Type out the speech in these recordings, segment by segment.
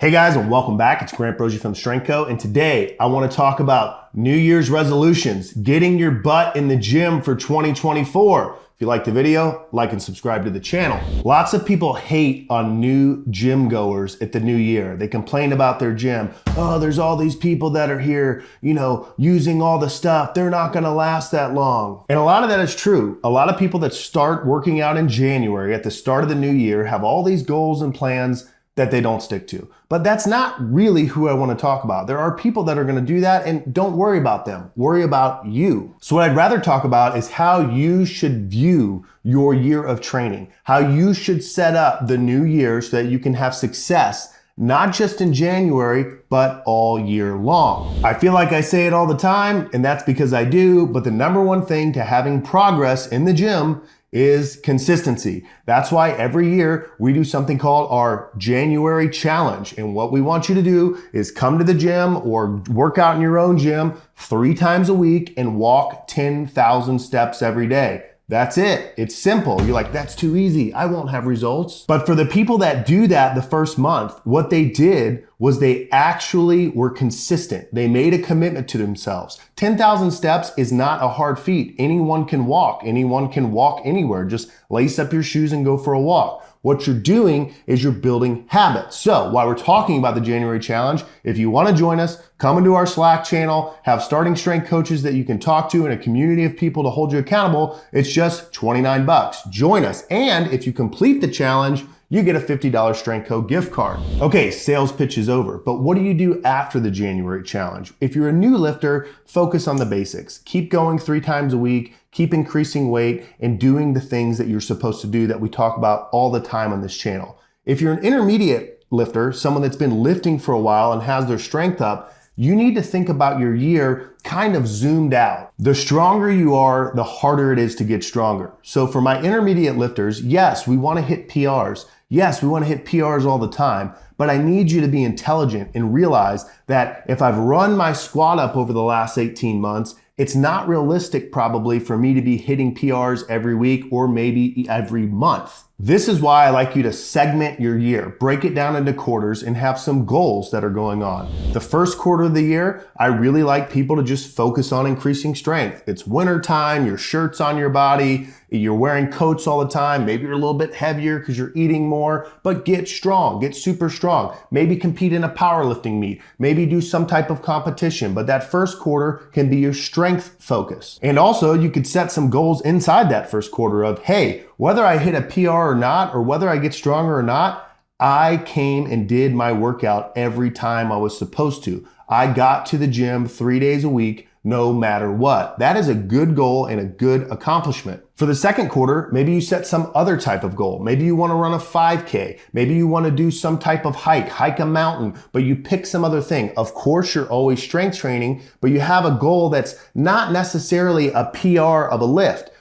Hey guys, and welcome back. It's Grant Broggi from Strength Coach, and today I want to talk about New Year's resolutions, getting your butt in the gym for 2024. If you like the video, like and subscribe to the channel. Lots of people hate on new gym goers at the new year. They complain about their gym. Oh, there's all these people that are here, using all the stuff. They're not going to last that long. And a lot of that is true. A lot of people that start working out in January at the start of the new year have all these goals and plans that they don't stick to. But that's not really who I want to talk about. There are people that are going to do that, and don't worry about them. Worry about you. So what I'd rather talk about is how you should view your year of training, how you should set up the new year so that you can have success, not just in January, but all year long. I feel like I say it all the time, and that's because I do, but the number one thing to having progress in the gym is consistency. That's why every year we do something called our January challenge. And what we want you to do is come to the gym or work out in your own gym 3 times a week and walk 10,000 steps every day. That's it. It's simple. You're like, that's too easy. I won't have results. But for the people that do that the first month, what they did was they actually were consistent. They made a commitment to themselves. 10,000 steps is not a hard feat. Anyone can walk. Anyone can walk anywhere. Just lace up your shoes and go for a walk. What you're doing is you're building habits. So while we're talking about the January challenge, if you want to join us, come into our Slack channel, have starting strength coaches that you can talk to and a community of people to hold you accountable. It's just $29. Join us. And if you complete the challenge, you get a $50 Strength Coach gift card. Okay, sales pitch is over, but what do you do after the January challenge? If you're a new lifter, focus on the basics. Keep going 3 times a week, keep increasing weight, and doing the things that you're supposed to do that we talk about all the time on this channel. If you're an intermediate lifter, someone that's been lifting for a while and has their strength up, you need to think about your year kind of zoomed out. The stronger you are, the harder it is to get stronger. So for my intermediate lifters, yes, we want to hit PRs. Yes, we want to hit PRs all the time, but I need you to be intelligent and realize that if I've run my squat up over the last 18 months, it's not realistic probably for me to be hitting PRs every week or maybe every month. This is why I like you to segment your year, break it down into quarters and have some goals that are going on. The first quarter of the year, I really like people to just focus on increasing strength. It's winter time, your shirt's on your body, you're wearing coats all the time, maybe you're a little bit heavier because you're eating more, but get strong, get super strong. Maybe compete in a powerlifting meet, maybe do some type of competition, but that first quarter can be your strength focus. And also you could set some goals inside that first quarter of, hey, whether I hit a PR or not, or whether I get stronger or not, I came and did my workout every time I was supposed to. I got to the gym 3 days a week, no matter what. That is a good goal and a good accomplishment. For the second quarter, maybe you set some other type of goal. Maybe you want to run a 5K. Maybe you want to do some type of hike a mountain, but you pick some other thing. Of course, you're always strength training, but you have a goal that's not necessarily a PR of a lift.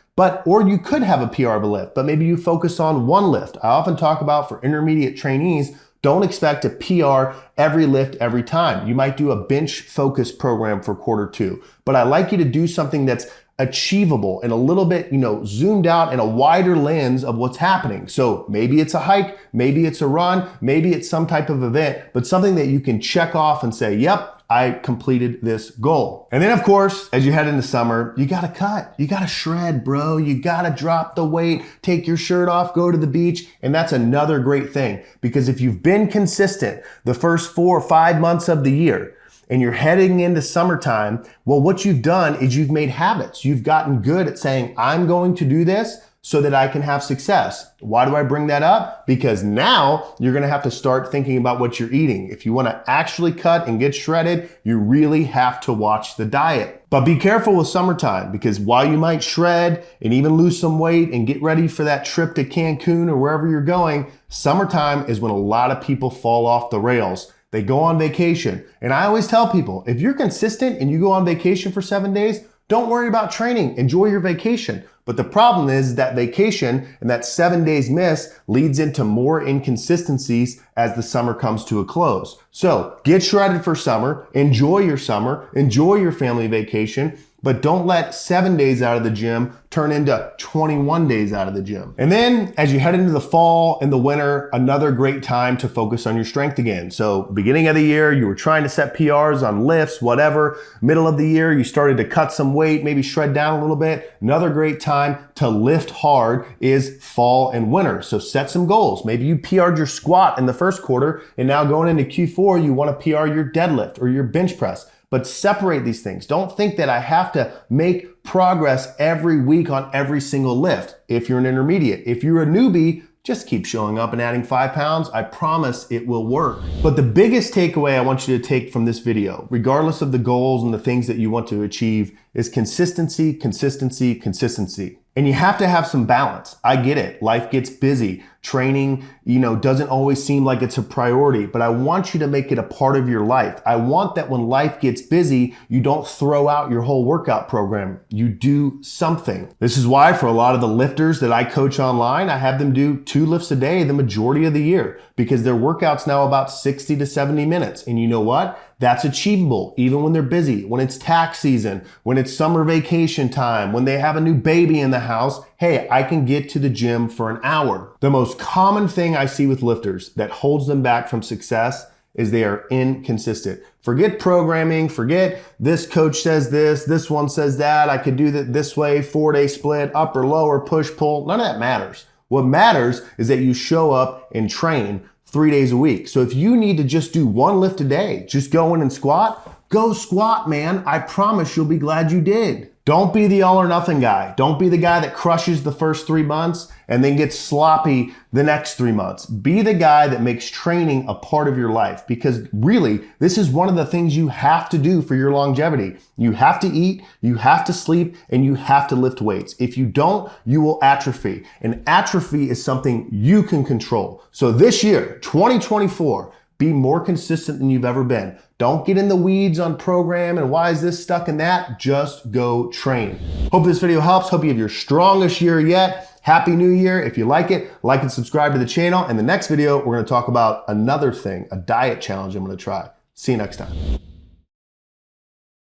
Or you could have a PR of a lift, but maybe you focus on one lift. I often talk about for intermediate trainees, don't expect to PR every lift every time. You might do a bench focus program for quarter 2, but I like you to do something that's achievable and a little bit, zoomed out in a wider lens of what's happening. So maybe it's a hike, maybe it's a run, maybe it's some type of event, but something that you can check off and say, yep, I completed this goal. And then of course, as you head into summer, you gotta cut, you gotta shred, bro. You gotta drop the weight, take your shirt off, go to the beach. And that's another great thing, because if you've been consistent the first 4 or 5 months of the year, and you're heading into summertime, well, what you've done is you've made habits. You've gotten good at saying, I'm going to do this so that I can have success. Why do I bring that up? Because now you're gonna have to start thinking about what you're eating. If you wanna actually cut and get shredded, you really have to watch the diet. But be careful with summertime, because while you might shred and even lose some weight and get ready for that trip to Cancun or wherever you're going, summertime is when a lot of people fall off the rails. They go on vacation. And I always tell people, if you're consistent and you go on vacation for 7 days, don't worry about training. Enjoy your vacation. But the problem is that vacation and that 7 days miss leads into more inconsistencies as the summer comes to a close. So get shredded for summer, enjoy your family vacation, But don't let 7 days out of the gym turn into 21 days out of the gym. And then as you head into the fall and the winter, another great time to focus on your strength again. So beginning of the year, you were trying to set PRs on lifts, whatever. Middle of the year, you started to cut some weight, maybe shred down a little bit. Another great time to lift hard is fall and winter. So set some goals. Maybe you PR'd your squat in the first quarter, and now going into Q4, you want to PR your deadlift or your bench press. But separate these things. Don't think that I have to make progress every week on every single lift. If you're an intermediate, if you're a newbie, just keep showing up and adding 5 pounds. I promise it will work. But the biggest takeaway I want you to take from this video, regardless of the goals and the things that you want to achieve, is consistency, consistency, consistency. And you have to have some balance. I get it. Life gets busy. Training, doesn't always seem like it's a priority, but I want you to make it a part of your life. I want that when life gets busy, you don't throw out your whole workout program. You do something. This is why for a lot of the lifters that I coach online, I have them do 2 lifts a day the majority of the year because their workout's now about 60 to 70 minutes. And you know what? That's achievable even when they're busy, when it's tax season, when it's summer vacation time, when they have a new baby in the house. Hey, I can get to the gym for an hour. The most common thing I see with lifters that holds them back from success is they are inconsistent. Forget programming, forget this coach says this one says that, I could do that this way, 4-day split, upper, lower, push, pull. None of that matters. What matters is that you show up and train 3 days a week. So if you need to just do 1 lift a day, just go in and squat, go squat, man. I promise you'll be glad you did. Don't be the all or nothing guy. Don't be the guy that crushes the first 3 months and then gets sloppy the next 3 months. Be the guy that makes training a part of your life, because really, this is one of the things you have to do for your longevity. You have to eat, you have to sleep, and you have to lift weights. If you don't, you will atrophy. And atrophy is something you can control. So this year, 2024, be more consistent than you've ever been. Don't get in the weeds on program and why is this stuck in that. Just go train. Hope this video helps. Hope you have your strongest year yet. Happy New Year. If you like it, like and subscribe to the channel. In the next video, we're going to talk about another thing, a diet challenge I'm going to try. See you next time.